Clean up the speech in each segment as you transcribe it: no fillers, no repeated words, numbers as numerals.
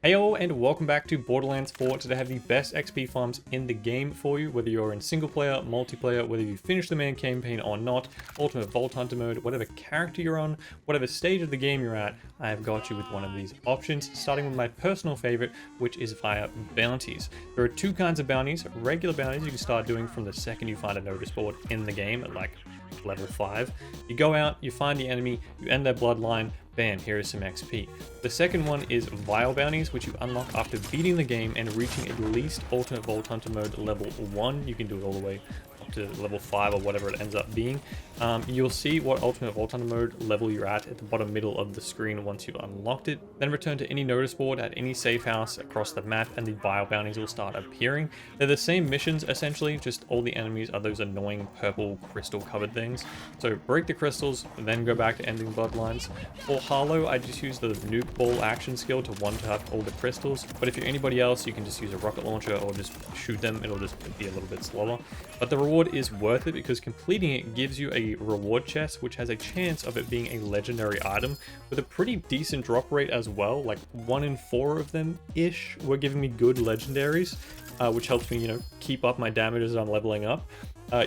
Heyo and welcome back to Borderlands 4. Today I have the best XP farms in the game for you, whether you're in single player, multiplayer, whether you finish the main campaign or not, ultimate Vault Hunter mode, whatever character you're on, whatever stage of the game you're at, I have got you with one of these options, starting with my personal favorite, which is via bounties. There are two kinds of bounties. Regular bounties you can start doing from the second you find a notice board in the game at like level 5. You go out, you find the enemy, you end their bloodline, bam, here is some XP. The second one is Vile Bounties, which you unlock after beating the game and reaching at least Ultimate Vault Hunter mode level 1. You can do it all the way up to level 5 or whatever it ends up being. You'll see what Ultimate Vault Hunter mode level you're at the bottom middle of the screen once you've unlocked it. Then return to any notice board at any safe house across the map and the Vile Bounties will start appearing. They're the same missions essentially, just all the enemies are those annoying purple crystal covered things. So break the crystals, then go back to ending bloodlines. For Harlow, I just use the nuke ball action skill to one-tap all the crystals, but if you're anybody else, you can just use a rocket launcher or just shoot them. It'll just be a little bit slower. But the reward is worth it because completing it gives you a reward chest, which has a chance of it being a legendary item with a pretty decent drop rate as well. Like 1 in 4 of them-ish were giving me good legendaries, which helps me, keep up my damage as I'm leveling up.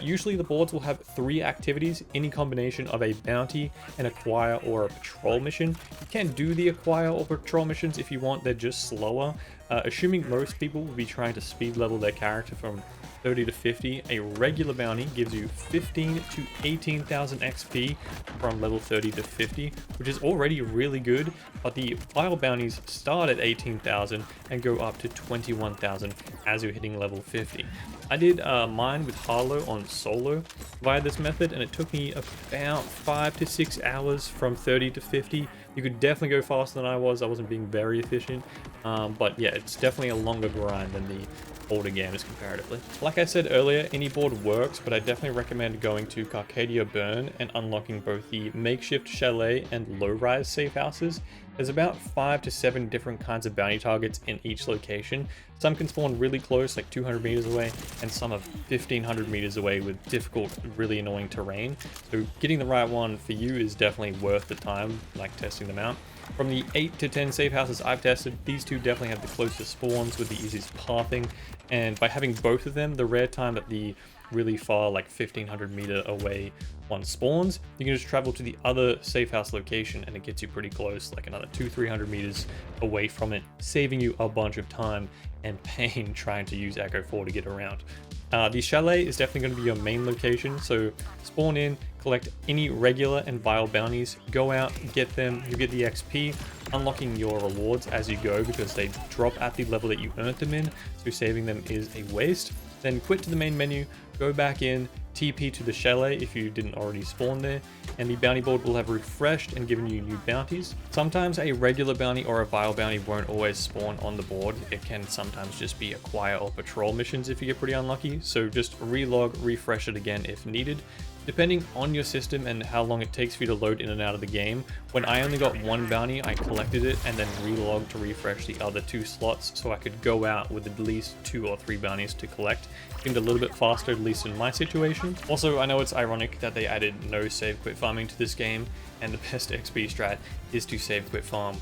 Usually the boards will have 3 activities, any combination of a bounty, an acquire, or a patrol mission. You can do the acquire or patrol missions if you want, they're just slower. Assuming most people will be trying to speed level their character from 30 to 50, a regular bounty gives you 15 to 18,000 XP from level 30 to 50, which is already really good, but the Vile bounties start at 18,000 and go up to 21,000 as you're hitting level 50. I did mine with Harlow on solo via this method, and it took me about 5 to 6 hours from 30 to 50. You could definitely go faster than I wasn't being very efficient, but yeah, it's definitely a longer grind than the older games comparatively. Like I said earlier, any board works, but I definitely recommend going to Carcadia Burn and unlocking both the makeshift chalet and low-rise safe houses. There's about 5 to 7 different kinds of bounty targets in each location. Some can spawn really close, like 200 meters away, and some are 1500 meters away with difficult, really annoying terrain. So getting the right one for you is definitely worth the time, like testing them out. From the 8 to 10 safe houses I've tested, these two definitely have the closest spawns with the easiest pathing, and by having both of them, the rare time that the really far, like 1500 meter away one spawns, you can just travel to the other safe house location and it gets you pretty close, like another 200-300 meters away from it, saving you a bunch of time and pain trying to use Echo 4 to get around. The chalet is definitely going to be your main location, so spawn in, collect any regular and vile bounties, go out, get them, you get the XP, unlocking your rewards as you go because they drop at the level that you earned them in, so saving them is a waste. Then quit to the main menu, go back in, TP to the chalet if you didn't already spawn there, and the bounty board will have refreshed and given you new bounties. Sometimes a regular bounty or a vile bounty won't always spawn on the board. It can sometimes just be acquire or patrol missions if you get pretty unlucky, so just relog, refresh it again if needed. Depending on your system and how long it takes for you to load in and out of the game, when I only got 1 bounty, I collected it and then relogged to refresh the other 2 slots so I could go out with at least 2 or 3 bounties to collect. It seemed a little bit faster, at least in my situation. Also, I know it's ironic that they added no save quit farming to this game, and the best XP strat is to save quit farm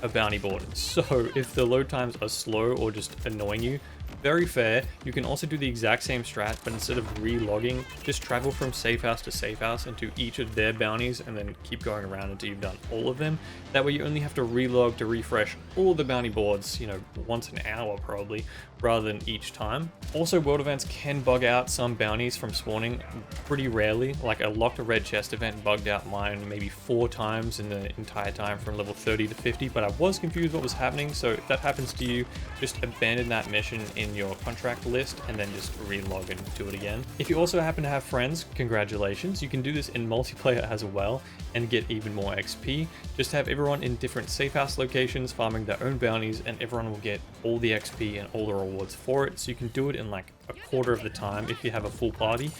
a bounty board. So if the load times are slow or just annoying you, very fair. You can also do the exact same strat, but instead of re-logging, just travel from safe house to safe house into each of their bounties and then keep going around until you've done all of them. That way you only have to relog to refresh all the bounty boards, once an hour probably, rather than each time. Also, world events can bug out some bounties from spawning pretty rarely. Like a locked red chest event bugged out mine maybe 4 times in the entire time from level 30 to 50, but I was confused what was happening. So if that happens to you, just abandon that mission in your contract list and then just relog and do it again. If you also happen to have friends, congratulations. You can do this in multiplayer as well and get even more XP. Just have everyone in different safe house locations farming their own bounties, and everyone will get all the XP and all the rewards for it. So you can do it in like a quarter of the time if you have a full party.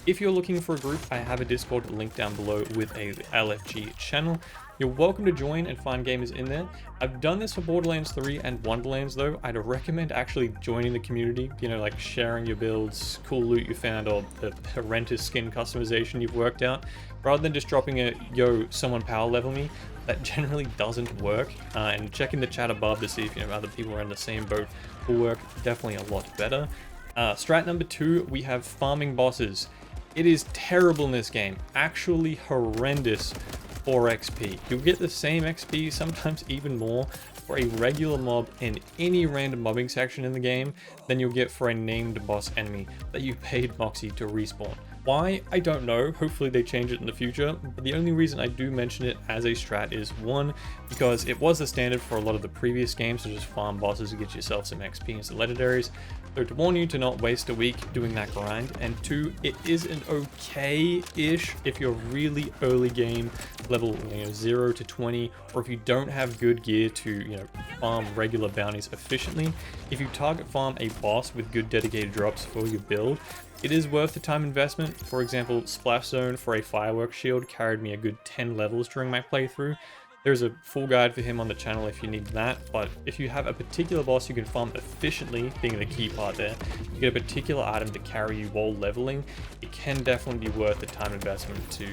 If you're looking for a group, I have a Discord link down below with a LFG channel. You're welcome to join and find gamers in there. I've done this for Borderlands 3 and Wonderlands though. I'd recommend actually joining the community, like sharing your builds, cool loot you found, or the horrendous skin customization you've worked out, rather than just dropping a, yo, someone power level me. that generally doesn't work. And checking the chat above to see if other people are in the same boat will work definitely a lot better. Strat number 2, we have farming bosses. It is terrible in this game, actually horrendous for XP. You'll get the same XP, sometimes even more, for a regular mob in any random mobbing section in the game than you'll get for a named boss enemy that you paid Moxie to respawn. Why? I don't know. Hopefully they change it in the future, but the only reason I do mention it as a strat is 1, because it was the standard for a lot of the previous games to just farm bosses to get yourself some XP and some legendaries. So to warn you to not waste a week doing that grind, and 2, it is an okay-ish if you're really early game, level 0 to 20, or if you don't have good gear to farm regular bounties efficiently. If you target farm a boss with good dedicated drops for your build, it is worth the time investment. For example, Splash Zone for a fireworks shield carried me a good 10 levels during my playthrough. There's a full guide for him on the channel if you need that, but if you have a particular boss you can farm efficiently, being the key part there, you get a particular item to carry you while leveling, it can definitely be worth the time investment to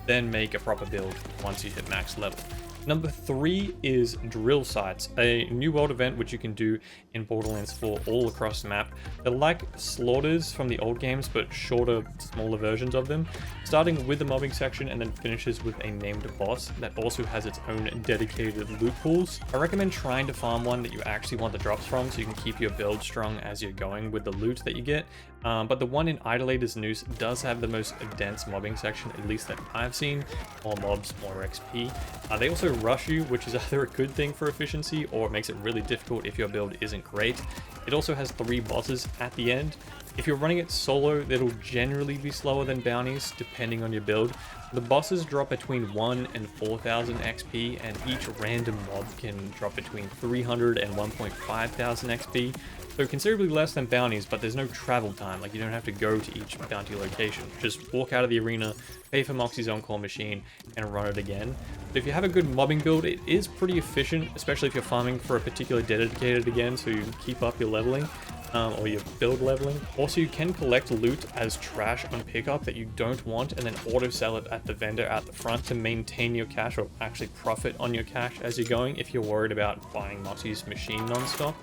then make a proper build once you hit max level. Number 3 is drill sites, a new world event which you can do in Borderlands 4 all across the map. They're like slaughters from the old games, but shorter, smaller versions of them, starting with the mobbing section and then finishes with a named boss that also has its own dedicated loot pools. I recommend trying to farm one that you actually want the drops from so you can keep your build strong as you're going with the loot that you get. But the one in Idolator's Noose does have the most dense mobbing section, at least that I've seen. More mobs, more XP. They also rush you, which is either a good thing for efficiency or it makes it really difficult if your build isn't great. It also has 3 bosses at the end. If you're running it solo, it'll generally be slower than bounties, depending on your build. The bosses drop between 1 and 4,000 XP, and each random mob can drop between 300 and 1.5 thousand XP. So considerably less than bounties, but there's no travel time. Like, you don't have to go to each bounty location. Just walk out of the arena, pay for Moxie's on-call machine, and run it again. But if you have a good mobbing build, it is pretty efficient, especially if you're farming for a particular dedicated again, so you can keep up your leveling. Or your build leveling. Also, you can collect loot as trash on pickup that you don't want and then auto sell it at the vendor at the front to maintain your cash, or actually profit on your cash as you're going if you're worried about buying Moxie's machine non-stop.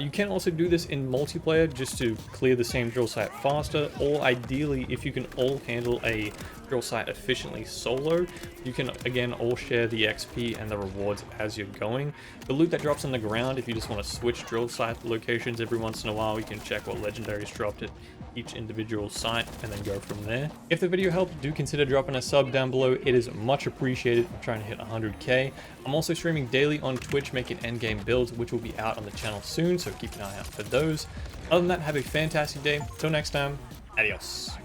You can also do this in multiplayer just to clear the same drill site faster, or ideally if you can all handle a drill site efficiently solo, you can again all share the XP and the rewards as you're going. The loot that drops on the ground, if you just want to switch drill site locations every once in a while, you can check what legendaries dropped at each individual site and then go from there. If the video helped, do consider dropping a sub down below. It is much appreciated. I'm trying to hit 100k. I'm also streaming daily on Twitch making endgame builds, which will be out on the channel soon, so keep an eye out for those. Other than that, have a fantastic day. Till next time, adios.